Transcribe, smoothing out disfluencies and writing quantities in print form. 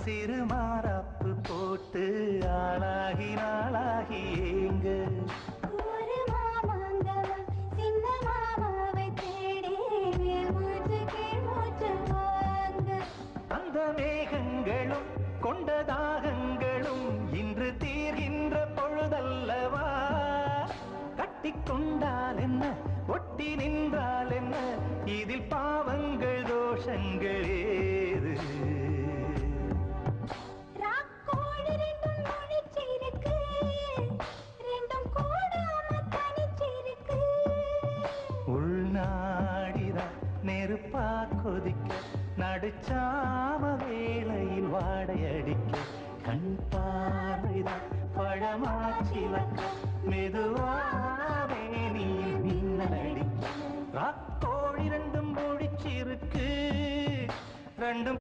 சிறு மாறாப்பு போட்டு ஆளாகி நாளாகி ஏங்க ஒரு மாமாங்கவன் சின்ன மாமாவை தேடி மூச்சு கீழ் மூச்சு வாங்க அந்த மேகங்களும் கொண்ட தாகங்களும் இன்று தீர்கின்ற பொழுதல்லவா கட்டிக்கொண்டால் என்ன ஒட்டி நின்றால் என்ன இதில் பாவங்கள் தோஷங்கள் ஏது ராக்கோடு ரெண்டும் முடிச்சிருக்கு ரெண்டும் கூடாம தனிச்சிருக்கு உள்நாடிதான் நெருப்பா கொதிக்க நடுச்சாம வேளையில் வாடையடிக்க கண் பார்வைதான் பழமாச்சிலக்க மெதுவாவே நீ மின்னலடிக்க ராக்கோழி ரெண்டும் முடிச்சிருக்கு ரெண்டும்